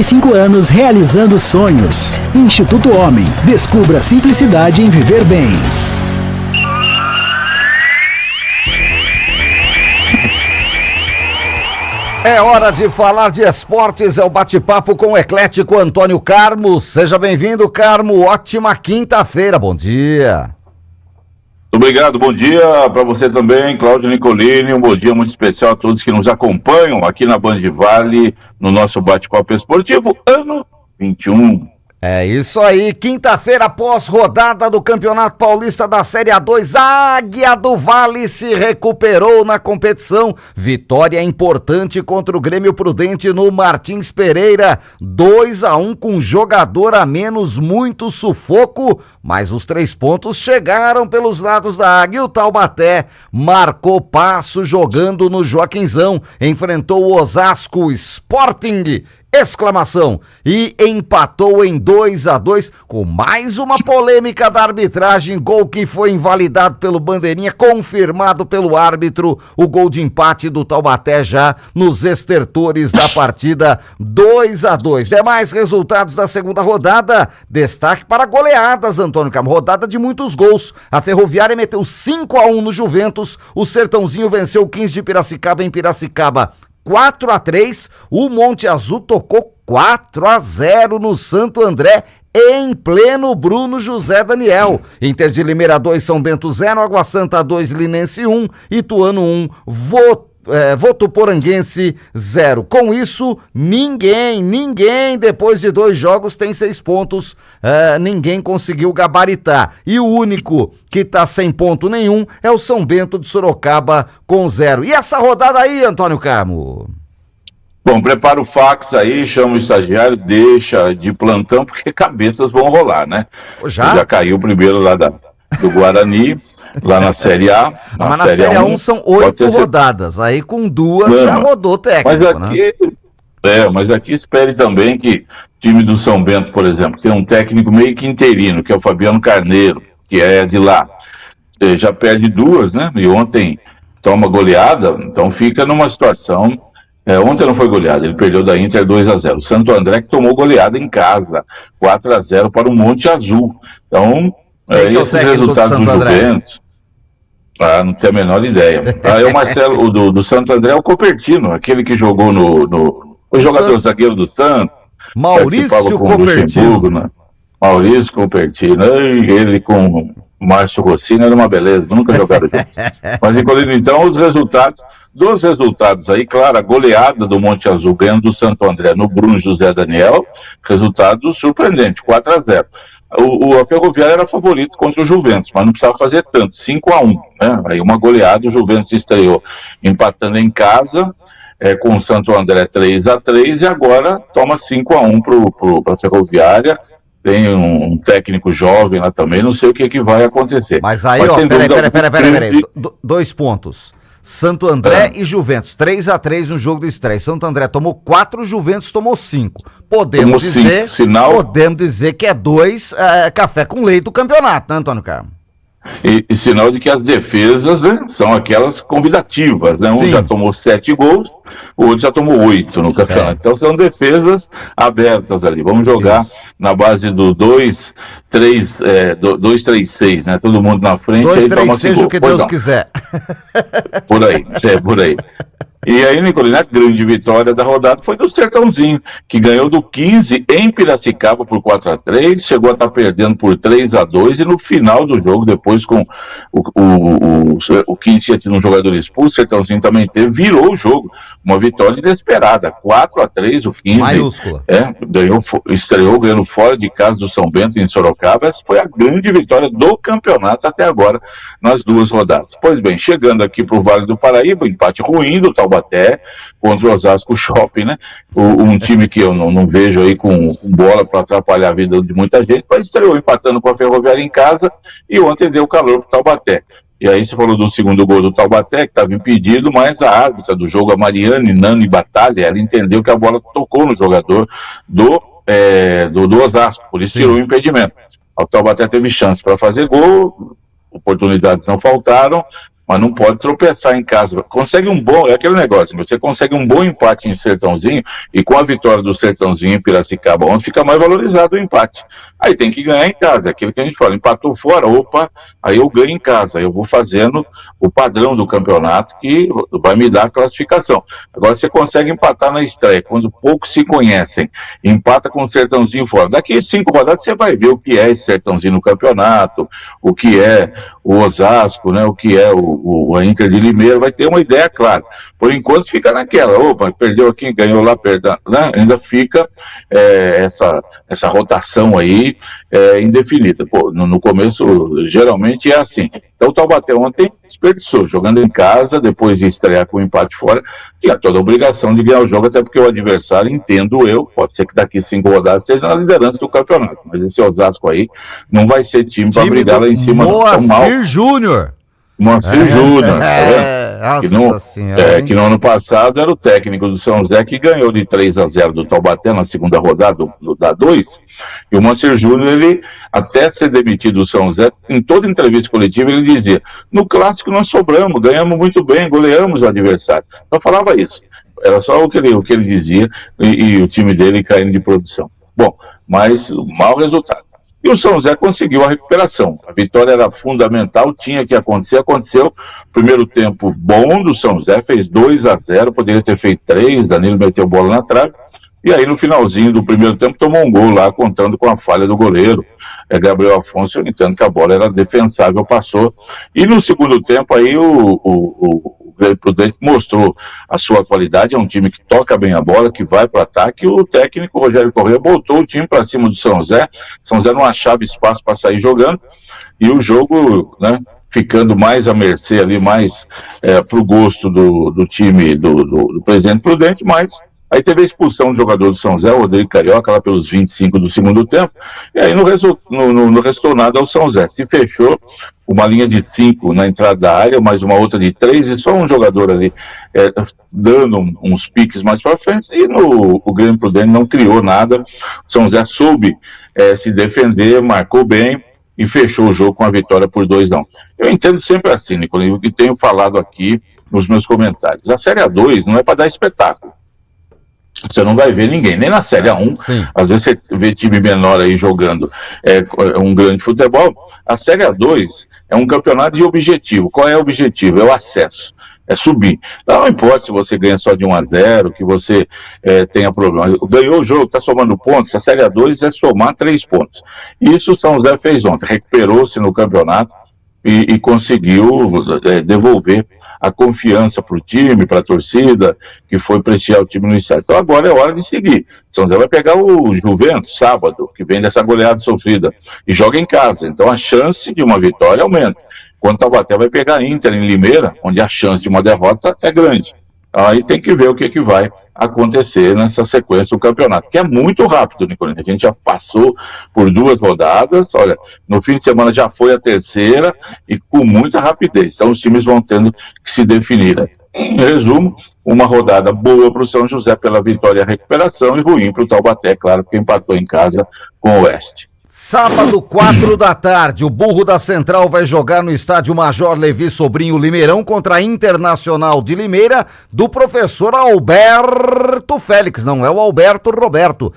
5 anos realizando sonhos. Instituto Homem. Descubra a simplicidade em viver bem. É hora de falar de esportes, é o bate-papo com o eclético Antônio Carmo. Seja bem-vindo, Carmo. Ótima quinta-feira. Bom dia. Muito obrigado, bom dia para você também, Cláudio Nicolini, um bom dia muito especial a todos que nos acompanham aqui na Band Vale, no nosso bate-papo esportivo, ano 21. É isso aí, quinta-feira após rodada do Campeonato Paulista da Série A2, a Águia do Vale se recuperou na competição, vitória importante contra o Grêmio Prudente no Martins Pereira, 2-1 com jogador a menos, muito sufoco, mas os 3 pontos chegaram pelos lados da Águia. O Taubaté marcou passo jogando no Joaquinzão, enfrentou o Osasco Sporting, exclamação, e empatou em 2-2 com mais uma polêmica da arbitragem, gol que foi invalidado pelo bandeirinha, confirmado pelo árbitro, o gol de empate do Taubaté já nos estertores da partida, 2-2. Demais resultados da segunda rodada, destaque para goleadas, Antônio Carmo, rodada de muitos gols. A Ferroviária meteu 5-1 no Juventus, o Sertãozinho venceu o 15 de Piracicaba em Piracicaba 4-3, o Monte Azul tocou 4-0 no Santo André, em pleno Bruno José Daniel. Inter de Limeira 2, São Bento 0, Água Santa 2, Linense 1, Ituano 1, Votuporanguense 0. Com isso, ninguém, depois de 2 jogos tem 6 pontos, ninguém conseguiu gabaritar. E o único que tá sem ponto nenhum é o São Bento de Sorocaba com 0. E essa rodada aí, Antônio Carmo? Bom, prepara o fax aí, chama o estagiário, deixa de plantão, porque cabeças vão rolar, né? Já caiu o primeiro lá do Guarani, lá na Série A. Mas na Série A1 são 8 rodadas, aí com 2 já rodou o técnico, mas aqui, né? Mas aqui espere também que o time do São Bento, por exemplo, tem um técnico meio que interino, que é o Fabiano Carneiro, que é de lá. Já perde 2, né? E ontem toma goleada, então fica numa situação... ontem não foi goleada, ele perdeu da Inter 2-0. O Santo André que tomou goleada em casa, 4-0 para o Monte Azul. Então, esses resultados do Juventus... não tenho a menor ideia. Aí o Marcelo, do Santo André, é o Copertino, aquele que jogou o jogador zagueiro do Santos. Maurício Copertino. Né? Maurício Copertino. Ele com o Márcio Rossini era uma beleza, nunca jogaram juntos. Mas, então, os resultados aí, claro, a goleada do Monte Azul ganhando do Santo André no Bruno José Daniel, resultado surpreendente, 4-0. A Ferroviária era favorito contra o Juventus, mas não precisava fazer tanto, 5-1, né? Aí uma goleada, o Juventus estreou empatando em casa, com o Santo André 3-3, e agora toma 5-1 para a Ferroviária. Tem um técnico jovem lá também, não sei o que vai acontecer. Mas aí, peraí, 2 pontos. Santo André e Juventus, 3-3 no jogo de estreia. Santo André tomou 4, Juventus tomou 5. Podemos dizer que é 2 café com leite do campeonato, né, Antônio Carmo? E sinal de que as defesas, né, são aquelas convidativas, né? Um já tomou 7 gols, o outro já tomou 8 no campeonato. Então são defesas abertas ali. Vamos jogar na base do 2-3-6, né? Todo mundo na frente. 2-3, seja o que Deus quiser. Por aí. E aí, Nicolina, a grande vitória da rodada foi do Sertãozinho, que ganhou do 15 em Piracicaba por 4-3, chegou a estar perdendo por 3-2, e no final do jogo, depois com o 15 tinha tido um jogador expulso, o Sertãozinho também virou o jogo, uma vitória inesperada, 4-3, o 15. Maiúscula. Estreou ganhando fora de casa do São Bento, em Sorocaba. Essa foi a grande vitória do campeonato até agora, nas 2 rodadas. Pois bem, chegando aqui para o Vale do Paraíba, empate ruim do Taubaté contra o Osasco Shopping, né? Um time que eu não vejo aí com bola para atrapalhar a vida de muita gente, mas estreou empatando com a Ferroviária em casa e ontem deu calor para o Taubaté. E aí você falou do segundo gol do Taubaté, que estava impedido, mas a árbitra do jogo, a Mariane Nani Batalha, ela entendeu que a bola tocou no jogador do Osasco, por isso tirou o impedimento. O Taubaté teve chance para fazer gol, oportunidades não faltaram, mas não pode tropeçar em casa. Consegue um bom, é aquele negócio, você consegue um bom empate em Sertãozinho, e com a vitória do Sertãozinho em Piracicaba ontem, fica mais valorizado o empate. Aí tem que ganhar em casa, é aquilo que a gente fala, empatou fora, opa, aí eu ganho em casa, eu vou fazendo o padrão do campeonato que vai me dar a classificação. Agora você consegue empatar na estreia, quando poucos se conhecem, empata com o Sertãozinho fora. Daqui 5 rodadas você vai ver o que é esse Sertãozinho no campeonato, o que é o Osasco, né, o que é a Inter de Limeira, vai ter uma ideia clara. Por enquanto fica naquela, opa, perdeu aqui, ganhou lá, perdeu, né? Ainda fica essa rotação aí indefinida. Pô, no começo geralmente é assim. Então o Taubaté ontem desperdiçou, jogando em casa, depois de estrear com o empate fora, tinha toda a obrigação de ganhar o jogo, até porque o adversário, entendo eu, pode ser que daqui 5 rodadas seja na liderança do campeonato, mas esse Osasco aí não vai ser time para brigar lá em cima. Moacir Júnior. Moacir Júnior, tá vendo? Que no ano passado era o técnico do São José que ganhou de 3-0 do Taubaté na segunda rodada da 2, e o Moacir Júnior, ele, até ser demitido do São José, em toda entrevista coletiva ele dizia, no clássico nós sobramos, ganhamos muito bem, goleamos o adversário. Então falava isso, era só o que ele dizia, e o time dele caindo de produção. Bom, mas mau resultado. E o São José conseguiu a recuperação. A vitória era fundamental, tinha que acontecer, aconteceu. Primeiro tempo bom do São José, fez 2-0, poderia ter feito 3, Danilo meteu bola na trave. E aí no finalzinho do primeiro tempo tomou um gol lá, contando com a falha do goleiro, Gabriel Afonso, eu entendo que a bola era defensável, passou. E no segundo tempo aí o Grêmio Prudente mostrou a sua qualidade, é um time que toca bem a bola, que vai para o ataque, e o técnico Rogério Corrêa botou o time para cima do São José não achava espaço para sair jogando, e o jogo, né, ficando mais à mercê ali, mais para o gosto do time do presidente Prudente, mas aí teve a expulsão do jogador do São José, o Rodrigo Carioca, lá pelos 25 do segundo tempo, e aí não restou nada ao São José. Se fechou uma linha de 5 na entrada da área, mais uma outra de 3, e só um jogador ali dando uns piques mais para frente, e o Grêmio Prudente não criou nada. O São José soube se defender, marcou bem, e fechou o jogo com a vitória por 2-1. Eu entendo sempre assim, Nicolinho, o que tenho falado aqui nos meus comentários. A Série A2 não é para dar espetáculo. Você não vai ver ninguém, nem na Série A1. Sim. Às vezes você vê time menor aí jogando um grande futebol. A Série A2 é um campeonato de objetivo. Qual é o objetivo? É o acesso, é subir. Não importa se você ganha só de 1-0, que você tenha problema. Ganhou o jogo, está somando pontos. A Série A2 é somar 3 pontos. Isso o São José fez ontem, recuperou-se no campeonato e conseguiu devolver a confiança para o time, para a torcida, que foi prestigiar o time no estádio. Então agora é hora de seguir. São José vai pegar o Juventus, sábado, que vem dessa goleada sofrida, e joga em casa. Então a chance de uma vitória aumenta. Quando o Taubaté vai pegar a Inter em Limeira, onde a chance de uma derrota é grande. Aí tem que ver o que vai acontecer nessa sequência do campeonato, que é muito rápido, Nicolino. A gente já passou por 2 rodadas, olha, no fim de semana já foi a terceira, e com muita rapidez. Então os times vão tendo que se definir. Em resumo, uma rodada boa para o São José pela vitória e a recuperação, e ruim para o Taubaté, claro, porque empatou em casa com o Oeste. Sábado, 4 da tarde, o Burro da Central vai jogar no estádio Major Levi Sobrinho Limeirão contra a Internacional de Limeira, do professor Alberto Félix, não é o Alberto Roberto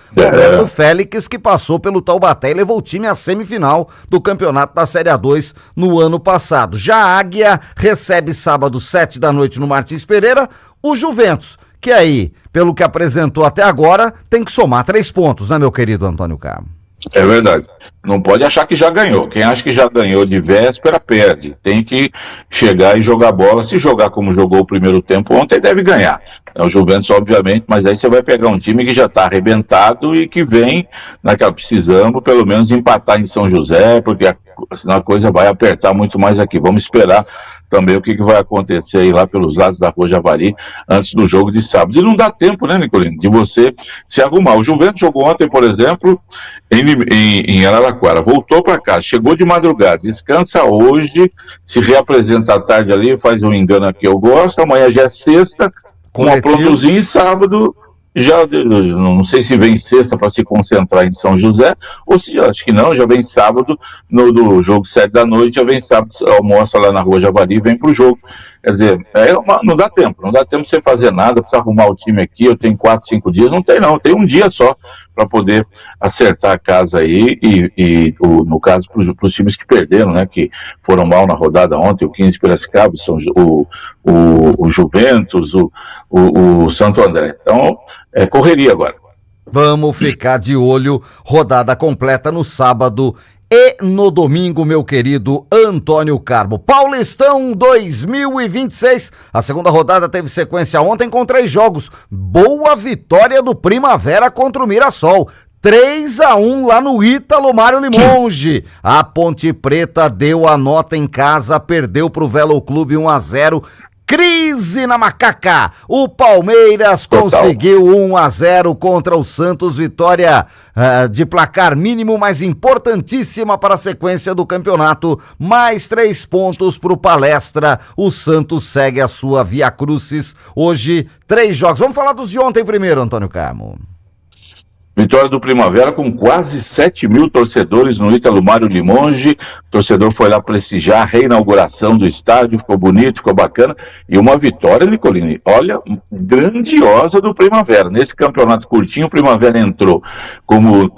Félix, que passou pelo Taubaté e levou o time à semifinal do campeonato da Série A2 no ano passado. Já a Águia recebe sábado, 7 da noite no Martins Pereira, o Juventus, que aí, pelo que apresentou até agora, tem que somar 3 pontos, né, meu querido Antônio Carmo? É verdade. Não pode achar que já ganhou. Quem acha que já ganhou de véspera, perde. Tem que chegar e jogar bola. Se jogar como jogou o primeiro tempo ontem, deve ganhar. É o Juventus, obviamente, mas aí você vai pegar um time que já está arrebentado e que vem naquela, precisamos pelo menos empatar em São José, porque senão a coisa vai apertar muito mais aqui. Vamos esperar também o que vai acontecer aí lá pelos lados da Rua Javari antes do jogo de sábado. E não dá tempo, né, Nicolino, de você se arrumar. O Juventus jogou ontem, por exemplo, em Araraquara, voltou para casa, chegou de madrugada, descansa hoje, se reapresenta à tarde ali, faz um engano aqui, eu gosto, amanhã já é sexta, com um aprontozinho, e sábado Já não sei se vem sexta para se concentrar em São José, ou se acho que não, já vem sábado, do jogo 7 da noite, já vem sábado, almoça lá na Rua Javari e vem pro jogo. Quer dizer, não dá tempo de você fazer nada, precisa arrumar o time aqui, eu tenho 4, 5 dias, não tem um dia só para poder acertar a casa aí, no caso, para os times que perderam, né, que foram mal na rodada ontem, o 15 Piracicaba, o Juventus, o Santo André. Então, correria agora. Vamos ficar de olho, rodada completa no sábado e no domingo, meu querido Antônio Carmo. Paulistão 2026, a segunda rodada teve sequência ontem com 3 jogos. Boa vitória do Primavera contra o Mirassol. 3-1 lá no Ítalo Mário Limonge. A Ponte Preta deu a nota em casa, perdeu pro Velo Clube 1-0. Crise na Macaca, o Palmeiras conseguiu 1-0 contra o Santos, vitória de placar mínimo, mas importantíssima para a sequência do campeonato, mais 3 pontos para o Palestra, o Santos segue a sua Via Crucis, hoje 3 jogos, vamos falar dos de ontem primeiro, Antônio Carmo. Vitória do Primavera com quase 7 mil torcedores no Ítalo Mário Limonge. O torcedor foi lá prestigiar a reinauguração do estádio, ficou bonito, ficou bacana. E uma vitória, Nicolini, olha, grandiosa do Primavera. Nesse campeonato curtinho, o Primavera entrou como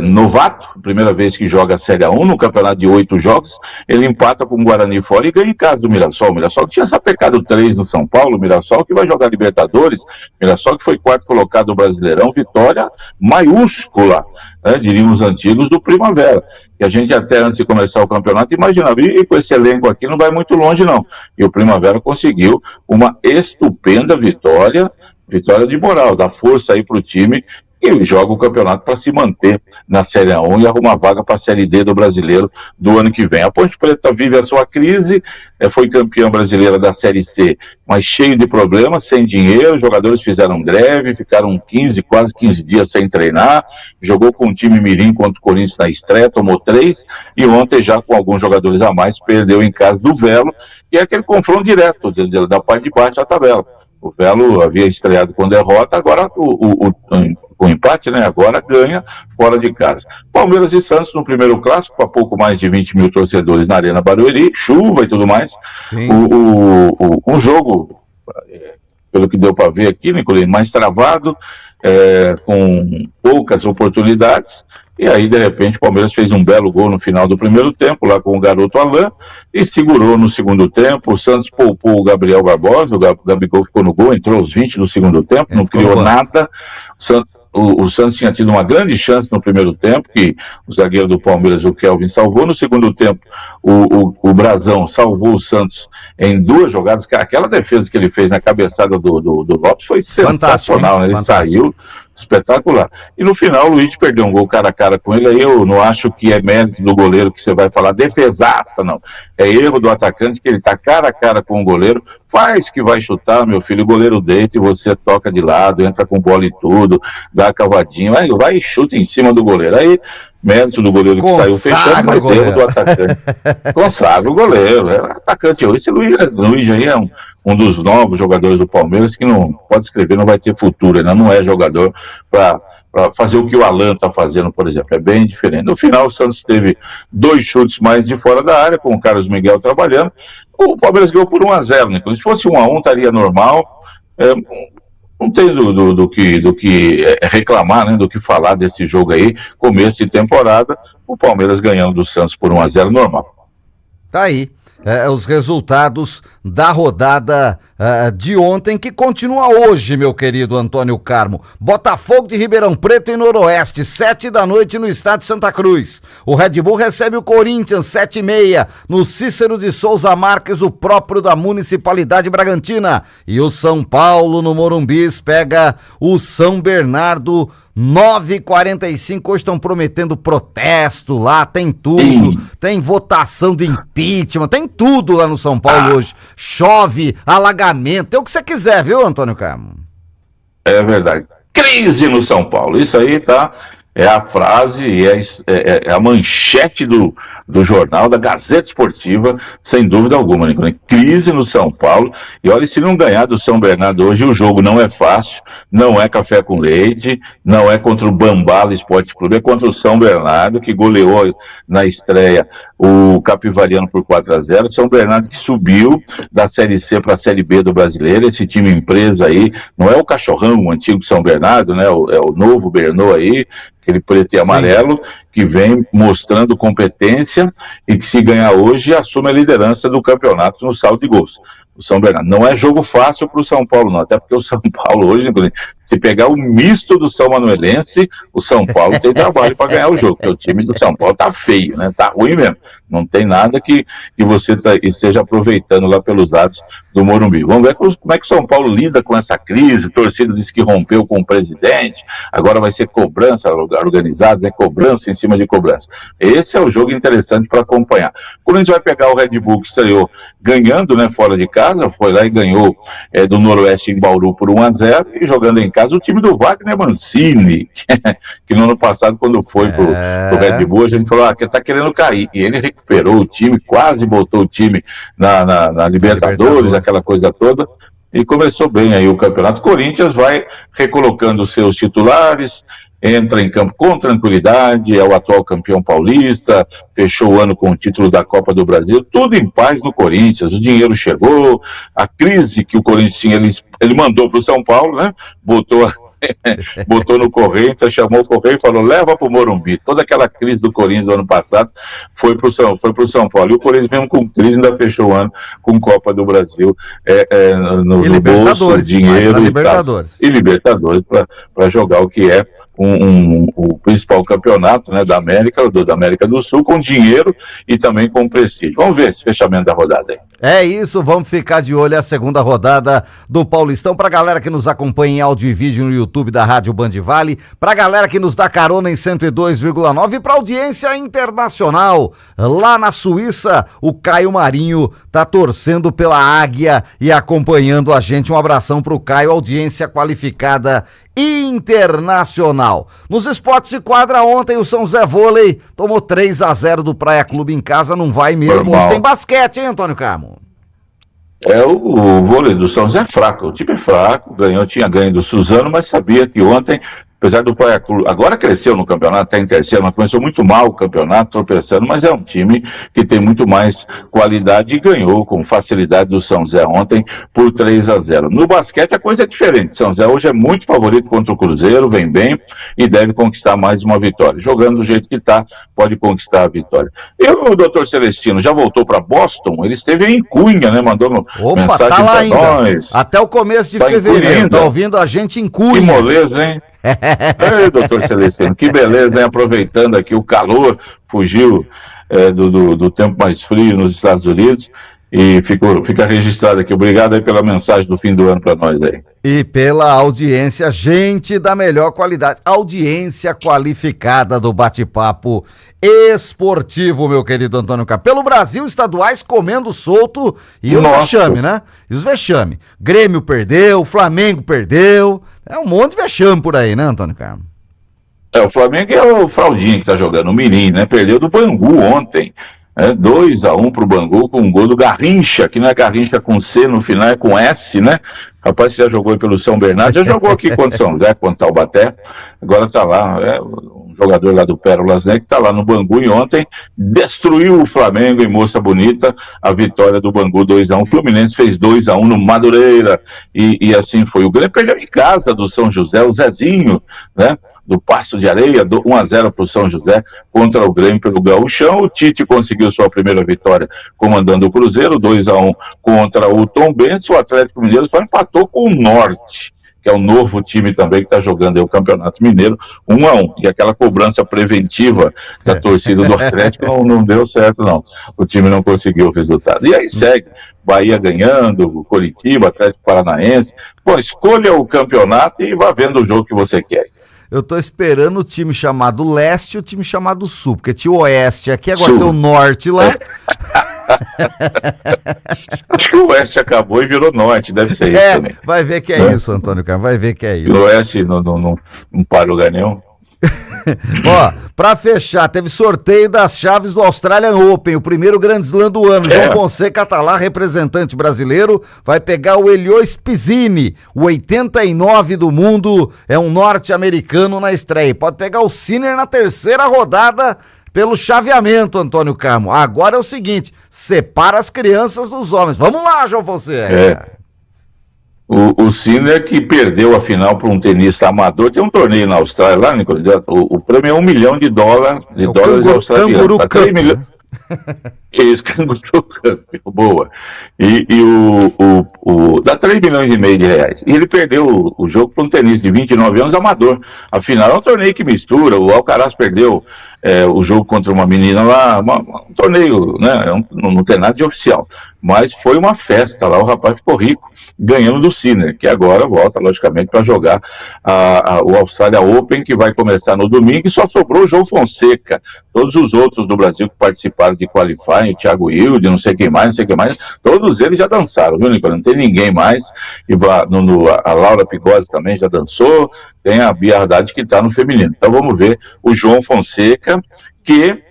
novato, primeira vez que joga a Série A1, no campeonato de 8 jogos. Ele empata com o Guarani fora e ganha em casa do Mirassol. O Mirassol que tinha sapecado 3 no São Paulo, o Mirassol que vai jogar Libertadores, o Mirassol que foi 4º colocado no Brasileirão, vitória maiúscula, né, diriam os antigos, do Primavera, que a gente até antes de começar o campeonato imaginava, e com esse elenco aqui não vai muito longe não, e o Primavera conseguiu uma estupenda vitória de moral, dá força aí pro time, e joga o campeonato para se manter na Série A1 e arrumar vaga para a Série D do Brasileiro do ano que vem. A Ponte Preta vive a sua crise, foi campeã brasileira da Série C, mas cheio de problemas, sem dinheiro, os jogadores fizeram greve, ficaram quase 15 dias sem treinar, jogou com um time mirim contra o Corinthians na estreia, tomou 3, e ontem já com alguns jogadores a mais, perdeu em casa do Velo, e é aquele confronto direto da parte de baixo da tabela. O Velo havia estreado com derrota, agora o empate, né? Agora ganha fora de casa. Palmeiras e Santos no primeiro clássico, para pouco mais de 20 mil torcedores na Arena Barueri, chuva e tudo mais. Um jogo, pelo que deu para ver aqui, Nicolino, mais travado, com poucas oportunidades. E aí, de repente, o Palmeiras fez um belo gol no final do primeiro tempo, lá com o garoto Alain, e segurou no segundo tempo. O Santos poupou o Gabriel Barbosa, o Gabigol ficou no gol, entrou aos 20 do segundo tempo, não criou nada. O Santos tinha tido uma grande chance no primeiro tempo, que o zagueiro do Palmeiras, o Kelvin, salvou. No segundo tempo, o Brazão salvou o Santos em 2 jogadas. Aquela defesa que ele fez na cabeçada do Lopes foi sensacional, né? Ele saiu espetacular. E no final, o Luiz perdeu um gol cara a cara com ele. Aí eu não acho que é mérito do goleiro que você vai falar defesaça, não. É erro do atacante, que ele tá cara a cara com o goleiro, faz que vai chutar, meu filho, o goleiro deita e você toca de lado, entra com bola e tudo, dá a cavadinha, vai e chuta em cima do goleiro. Aí, mérito do goleiro que saiu fechando, mas erro do atacante. Consagra o goleiro, atacante. Esse Luiz aí é um dos novos jogadores do Palmeiras que não pode escrever, não vai ter futuro, ainda não é jogador para fazer o que o Alan está fazendo, por exemplo, é bem diferente. No final, o Santos teve 2 chutes mais de fora da área, com o Carlos Miguel trabalhando, o Palmeiras ganhou por 1-0, né? Se fosse 1-1, estaria normal, não tem do que reclamar, né? Do que falar desse jogo aí, começo de temporada, o Palmeiras ganhando do Santos por 1-0, normal. Tá aí. Os resultados da rodada de ontem, que continua hoje, meu querido Antônio Carmo. Botafogo de Ribeirão Preto e Noroeste, 7 da noite no estádio Santa Cruz. O Red Bull recebe o Corinthians, 7h30, no Cícero de Souza Marques, o próprio da Municipalidade Bragantina. E o São Paulo, no Morumbi, pega o São Bernardo, 9h45, hoje estão prometendo protesto lá, tem tudo, tem votação de impeachment, tem tudo lá no São Paulo hoje, chove, alagamento, tem o que você quiser, viu, Antônio Carmo? É verdade, crise no São Paulo, isso aí tá, É a frase e é a manchete do jornal, da Gazeta Esportiva, sem dúvida alguma, Nicolas. Crise no São Paulo. E olha, se não ganhar do São Bernardo hoje, o jogo não é fácil, não é café com leite, não é contra o Bambala Esporte Clube, é contra o São Bernardo, que goleou na estreia o Capivariano por 4-0. São Bernardo que subiu da Série C para a Série B do Brasileiro. Esse time empresa aí, não é o Cachorrão, o antigo São Bernardo, né? É o novo Bernô aí, aquele preto e amarelo, sim, que vem mostrando competência e que, se ganhar hoje, assume a liderança do campeonato no saldo de gols. O São Bernardo. Não é jogo fácil para o São Paulo, não. Até porque o São Paulo hoje, se pegar o misto do São Manuelense, o São Paulo tem trabalho para ganhar o jogo, porque o time do São Paulo tá feio, né? Tá ruim mesmo. Não tem nada que você esteja aproveitando lá pelos lados do Morumbi. Vamos ver como é que o São Paulo lida com essa crise. O torcedor disse que rompeu com o presidente, agora vai ser cobrança organizada, né? Cobrança em cima de cobrança. Esse é o jogo interessante para acompanhar. Quando a gente vai pegar o Red Bull, que estreou ganhando, né, fora de casa, foi lá e ganhou do Noroeste em Bauru por 1-0, e jogando em casa o time do Wagner Mancini, que no ano passado, quando foi pro Red Bull, a gente falou que tá querendo cair, e ele recuperou o time, quase botou o time na Libertadores, aquela coisa toda, e começou bem aí o campeonato. O Corinthians vai recolocando os seus titulares, entra em campo com tranquilidade, é o atual campeão paulista, fechou o ano com o título da Copa do Brasil, tudo em paz no Corinthians, o dinheiro chegou, a crise que o Corinthians tinha, ele mandou para o São Paulo, né? Botou no correio, então chamou o correio e falou, leva para o Morumbi. Toda aquela crise do Corinthians do ano passado foi para o São Paulo. E o Corinthians, mesmo com crise, ainda fechou o ano com Copa do Brasil no bolso, dinheiro e Libertadores para jogar o que é o principal campeonato, né, da América do Sul, com dinheiro e também com prestígio. Vamos ver esse fechamento da rodada aí. É isso, vamos ficar de olho a segunda rodada do Paulistão. Pra galera que nos acompanha em áudio e vídeo no YouTube da Rádio Band Vale, pra galera que nos dá carona em 102,9 e pra audiência internacional. Lá na Suíça, o Caio Marinho tá torcendo pela Águia e acompanhando a gente. Um abração pro Caio, audiência qualificada internacional. Nos esportes de quadra, ontem o São Zé Vôlei tomou 3-0 do Praia Clube em casa, não vai mesmo. Normal. Hoje tem basquete, hein, Antônio Carmo? O vôlei do São Zé é fraco, o time é fraco, tinha ganho do Suzano, mas sabia que ontem, apesar do Praia Clube, agora cresceu no campeonato, está em terceiro, mas começou muito mal o campeonato, tropeçando, mas é um time que tem muito mais qualidade e ganhou com facilidade do São Zé ontem por 3-0. No basquete a coisa é diferente, São Zé hoje é muito favorito contra o Cruzeiro, vem bem e deve conquistar mais uma vitória. Jogando do jeito que está, pode conquistar a vitória. E o Dr. Celestino já voltou para Boston, ele esteve em Cunha, né, mandou mensagem tá lá para ainda. nós. Até o começo de fevereiro, tá ouvindo a gente em Cunha. Que moleza, hein? Ei, doutor Celestino, que beleza, hein? Aproveitando aqui o calor, fugiu do tempo mais frio nos Estados Unidos e fica registrado aqui. Obrigado aí pela mensagem do fim do ano para nós aí. E pela audiência, gente da melhor qualidade, audiência qualificada do bate-papo esportivo, meu querido Antônio Carlos. Pelo Brasil, estaduais comendo solto e os vexame, né? E os vexame. Grêmio perdeu, Flamengo perdeu, é um monte de vexame por aí, né, Antônio Carlos? O Flamengo é o Fraldinho que tá jogando, o Mirim, né? Perdeu do Bangu ontem. 2-1 pro Bangu com um gol do Garrincha, que não é Garrincha com C no final, é com S, né? Rapaz, você já jogou aí pelo São Bernardo, já jogou aqui contra São José, contra Taubaté, agora tá lá, um jogador lá do Pérolas, né, que tá lá no Bangu, e ontem destruiu o Flamengo em Moça Bonita, a vitória do Bangu 2-1, o Fluminense fez 2-1 no Madureira, e assim foi. O Grêmio perdeu em casa do São José, o Zezinho, né, do Passo de Areia, 1-0 para o São José contra o Grêmio pelo Gauchão. O Tite conseguiu sua primeira vitória comandando o Cruzeiro, 2-1 contra o Tombense. O Atlético Mineiro só empatou com o Norte, que é um novo time também que está jogando aí o Campeonato Mineiro, 1-1. E aquela cobrança preventiva da torcida do Atlético não deu certo, não. O time não conseguiu o resultado. E aí segue, Bahia ganhando, Coritiba, Atlético Paranaense. Pô, escolha o campeonato e vá vendo o jogo que você quer. Eu tô esperando o time chamado Leste e o time chamado Sul, porque tinha o Oeste aqui, agora tem o Norte lá. Acho que o Oeste acabou e virou Norte, deve ser isso também. Vai ver que é isso, Antônio Carlos, vai ver que é isso. O Oeste não para lugar nenhum. Ó, pra fechar, teve sorteio das chaves do Australian Open, o primeiro Grand Slam do ano. João Fonseca tá lá, representante brasileiro, vai pegar o Elio Spizzini, o 89 do mundo, é um norte-americano na estreia. Pode pegar o Sinner na terceira rodada pelo chaveamento, Antônio Carmo. Agora é o seguinte, separa as crianças dos homens. Vamos lá, João Fonseca. O Sinner, que perdeu a final para um tenista amador, tem um torneio na Austrália lá, Nicolas, o prêmio é $1 milhão de dólares australianos. Canguru Tá, Cup. 3 milhões. Isso, Canguru Cup, boa. E dá 3 milhões e meio de reais. E ele perdeu o jogo para um tenista de 29 anos amador. Afinal, é um torneio que mistura. O Alcaraz perdeu o jogo contra uma menina lá, um torneio, né? Não tem nada de oficial. Mas foi uma festa lá, o rapaz ficou rico, ganhando do Sinner, que agora volta, logicamente, para jogar o Australia Open, que vai começar no domingo, e só sobrou o João Fonseca. Todos os outros do Brasil que participaram de qualifying, o Thiago Hilde, não sei quem mais, todos eles já dançaram, viu, Nicolas? Não tem ninguém mais. E a Laura Pigossi também já dançou, tem a Bia Haddad que está no feminino. Então vamos ver o João Fonseca, que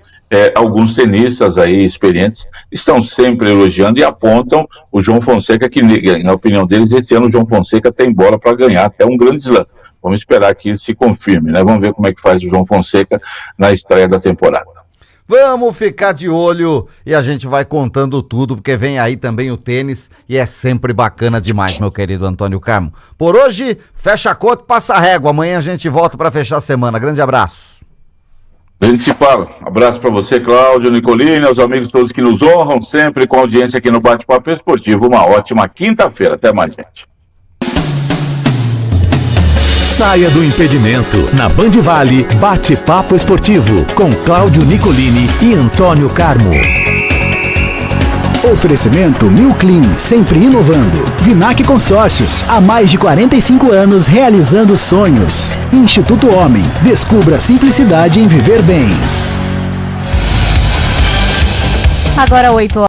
alguns tenistas aí experientes estão sempre elogiando e apontam o João Fonseca, que na opinião deles, esse ano o João Fonseca tem bola para ganhar até um grande slam. Vamos esperar que isso se confirme, né? Vamos ver como é que faz o João Fonseca na estreia da temporada. Vamos ficar de olho e a gente vai contando tudo, porque vem aí também o tênis e é sempre bacana demais, meu querido Antônio Carmo. Por hoje, fecha a conta e passa a régua. Amanhã a gente volta para fechar a semana. Grande abraço. A gente se fala. Abraço para você, Cláudio Nicolini, aos amigos todos que nos honram sempre com audiência aqui no Bate-Papo Esportivo. Uma ótima quinta-feira. Até mais, gente. Saia do impedimento. Na Band Vale, Bate-Papo Esportivo, com Cláudio Nicolini e Antônio Carmo. Oferecimento New Clean, sempre inovando. Vinac Consórcios, há mais de 45 anos realizando sonhos. Instituto Homem, descubra a simplicidade em viver bem. Agora 8 horas.